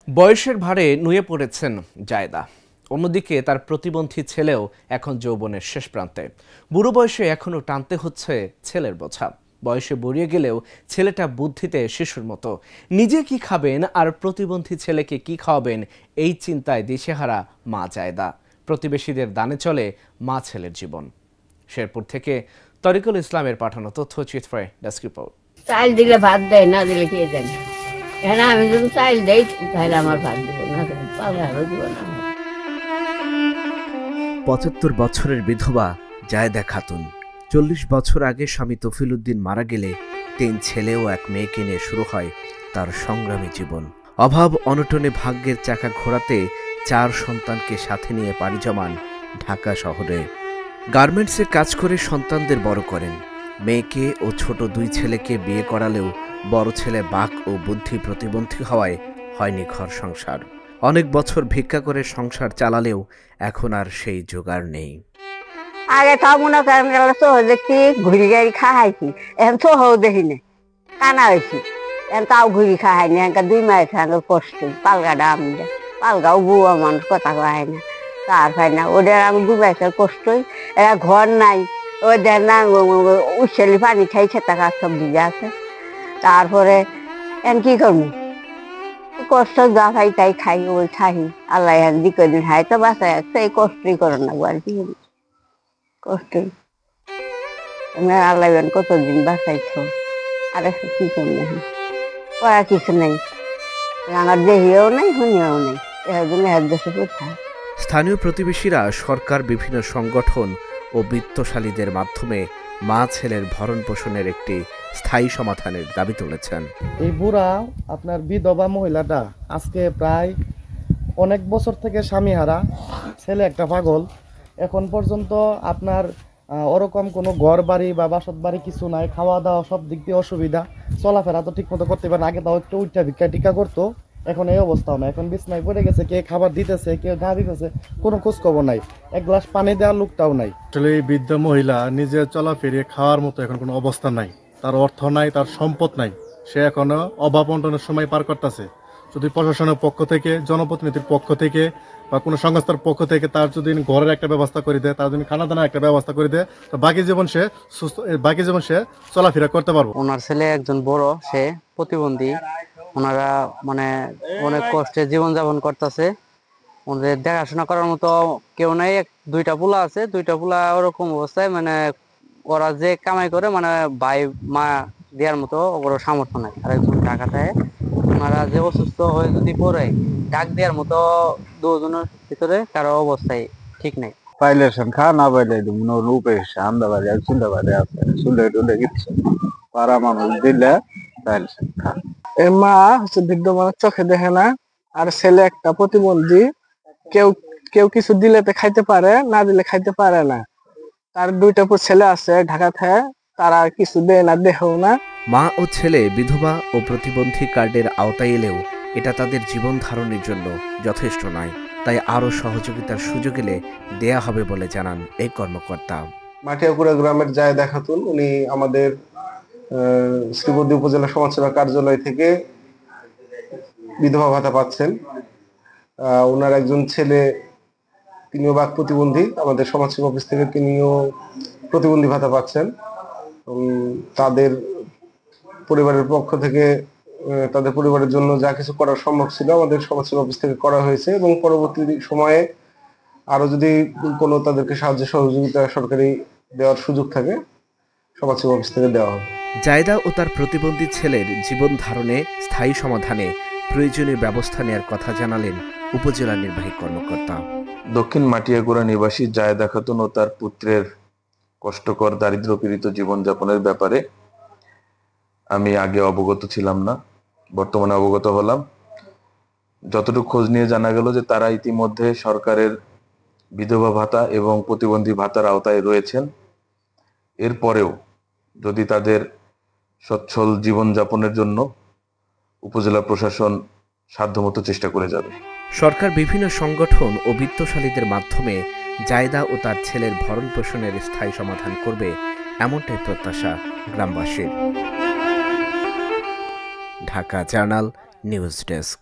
বয়সের ভারে নুয়ে পড়েছেন জায়দা। অন্যদিকে তার প্রতিবন্ধী ছেলেও এখন যৌবনের শেষ প্রান্তে। বুড়ো বয়সে এখনও টানতে হচ্ছে ছেলের বোঝা। বয়সে বড়িয়ে গেলেও ছেলেটা বুদ্ধিতে শিশুর মতো। নিজে কি খাবেন আর প্রতিবন্ধী ছেলেকে কি খাওয়াবেন, এই চিন্তায় দিশেহারা মা জায়দা। প্রতিবেশীদের দানে চলে মা ছেলের জীবন। শেরপুর থেকে তরিকুল ইসলামের পাঠানো তথ্যচিত্রে ডেস্ক রিপোর্ট। চাল দিলে ভাত দেয়, না দিলে কে জানে। এখন আমি যদি চাল দেই তাহলে আমার ভাত দিব, না পাউডারও দিব না। ৭৫ বছরের বিধবা জায়দা খাতুন। ৪০ বছর আগে স্বামী তফিল উদ্দিন মারা গেলে ৩ ছেলে ও ১ মেয়েকে নিয়ে শুরু হয় তার সংগ্রামী জীবন। অভাব অনটনে ভাগ্যের চাকা ঘোরাতে ৪ সন্তানকে সাথে নিয়ে পাড়ি জমান ঢাকা শহরে। গার্মেন্টসে কাজ করে সন্তানদের বড় করেন। মেয়েকে ও ছোট ২ ছেলেকে বিয়ে করালেও বড় ছেলে বাক ও বুদ্ধি প্রতিবন্ধী হওয়ায় হয়নি ঘর সংসার। অনেক বছর ভিক্ষা করে সংসার চালালেও এখন আর সেই জোগাড় নেই। আগে তাও মনে করেন চোহ দেখি ঘুরি গাড়ি খাইছি, এখন চোহও দেখি না, কানা হয়েছি। এখন তাও ঘুরি খাইনি, এখন ২ মাস কষ্ট। পালগাটা আমি পালগাও বুয়া মানুষ কথা খাই না, তার খাই না। ওদের আমি ২ মাসের কষ্টই। এরা ঘর নাই, ওদের না উচ্ছেলি পানি খাইছে, টাকা সব ভিজে আছে। তারপরে এখন কি করবো, কষ্ট যা খাই তাই খাই, ওই খাই। আল্লাহ দিকে দিন খাই তো বাসায় আসছে, এই কষ্টই করে না আর কি কষ্টই। আল্লাহ কতদিন বাসাইছ, আর কি করবো, করার কিছু নেই। আমার দেহিও নেই, শুনিও নেই, এর দেশে কোথায়। স্থানীয় প্রতিবেশীরা সরকার, বিভিন্ন সংগঠন ও বিত্তশালীদের মাধ্যমে মা ছেলের ভরণ পোষণের একটি স্থায়ী সমাধানের দাবি তুলেছেন। এই বুড়া আপনার বিধবা মহিলাটা আজকে প্রায় অনেক বছর থেকে স্বামীহারা, ছেলে একটা পাগল। এখন পর্যন্ত আপনার ওরকম কোনো ঘর বাড়ি বা বাসত বাড়ি কিছু নাই, খাওয়া দাওয়া সব দিক দিয়ে অসুবিধা, চলাফেরা তো ঠিক মতো করতে পারে না। আগে তাও একটু উঠা ভিক্ষা টিকা করতো, এখন এই অবস্থাও না। এখন বিছনায় পড়ে গেছে, কে খাবার দিতেছে, কে ঘা দিতেছে, কোনো খোঁজ খবর নাই। এক গ্লাস পানি দেওয়ার লোকটাও নাই। আসলে এই বৃদ্ধ মহিলা নিজে চলাফেরিয়ে খাওয়ার মতো এখন কোনো অবস্থা নাই, তার অর্থ নাই, তার সম্পদ নাই। সে এখনো অভাব অনটনের সময় পার করতেছে। যদি প্রশাসনের পক্ষ থেকে, জনপ্রতিনিধির পক্ষ থেকে বা কোনো সংস্থার পক্ষ থেকে তার যদি ঘরের একটা ব্যবস্থা করে দেয়, তার যদি খানা দানার একটা ব্যবস্থা করে দেয়, তো বাকি জীবন সে চলাফেরা করতে পারবো। ওনার ছেলে একজন বড়, সে প্রতিবন্ধী। ওনারা মানে অনেক কষ্টে জীবনযাপন করতেছে। ওদের দেখাশোনা করার মতো কেউ নাই। 2টা পোলা আছে, 2টা পোলা ওরকম অবস্থায়, মানে ওরা যে কামাই করে, মানে ভাই মা দেওয়ার মতো ওর সামর্থ্য নাই। আর একজন ঢাকাতে, ওনারা যে অসুস্থ হয়ে যদি পড়ে, ডাক দেওয়ার মতো 2জনের ভিতরে কারো অবস্থায় ঠিক নাই। পাইলে খা, না পাইলে রূপে আন্দা বাড়ি আর চুল্লা বাড়ি আছে, চুল্লে টুলে কিছু পাড়া মানুষ দিলে পাইলে খা। এর মা হচ্ছে বৃদ্ধ মানুষ, চোখে দেখে না, আর ছেলে একটা প্রতিবন্ধী। কেউ কেউ কিছু দিলে খাইতে পারে, না দিলে খাইতে পারে না। তার 2টা ছেলে আছে ঢাকাতে, তারা কিছু দেয় না, দেহেও না। মা ও ছেলে বিধবা ও প্রতিবন্ধী কার্ডের আওতায় এলেও এটা তাদের জীবন ধারণের জন্য যথেষ্ট নয়। তাই আরও সহযোগিতার সুযোগ এলে দেয়া হবে বলে জানান এই কর্মকর্তা। মাটিয়াকুড়া গ্রামের জায়দা খাতুন, উনি আমাদের শ্রীবর্দী উপজেলা সমাজসেবা কার্যালয় থেকে বিধবা ভাতা পাচ্ছেন। ওনার একজন ছেলে, তিনিও বাক প্রতিবন্ধী, আমাদের সমাজসেবা অফিস থেকে তিনিও প্রতিবন্ধী ভাতা পাচ্ছেন। তাদের পরিবারের পক্ষ থেকে তাদের পরিবারের জন্য যা কিছু করা সম্ভব ছিল আমাদের সমাজসেবা অফিস থেকে করা হয়েছে, এবং পরবর্তী সময়ে আরো যদি কোনো তাদেরকে সাহায্য সহযোগিতা সরকারি দেওয়ার সুযোগ থাকে, সমাজসেবা অফিস থেকে দেওয়া হবে। জায়দা ও তার প্রতিবন্ধী ছেলের জীবন ধারণে স্থায়ী সমাধানে প্রয়োজনীয় ব্যবস্থা নেওয়ার কথা জানালেন উপজেলা নির্বাহী কর্মকর্তা। দক্ষিণ মাটিয়াগুড়া নিবাসী জায়দা খাতুন ও তার পুত্রের কষ্টকর দারিদ্র্যপীড়িত জীবনযাপনের ব্যাপারে আমি আগে অবগত ছিলাম না, বর্তমানে অবগত হলাম। যতটুকু খোঁজ নিয়ে জানা গেল যে তারা ইতিমধ্যে সরকারের বিধবা ভাতা এবং প্রতিবন্ধী ভাতার আওতায় রয়েছেন। এরপরেও যদি তাদের সচ্ছল জীবনযাপনের জন্য উপজেলা প্রশাসন সাধ্যমতো চেষ্টা করে যাবে। সরকার বিভিন্ন সংগঠন ও বিত্তশালীদের মাধ্যমে জায়দা ও তার ছেলের ভরণ পোষণের স্থায়ী সমাধান করবে, এমনটাই প্রত্যাশা গ্রামবাসীর। Dhaka journal news desk.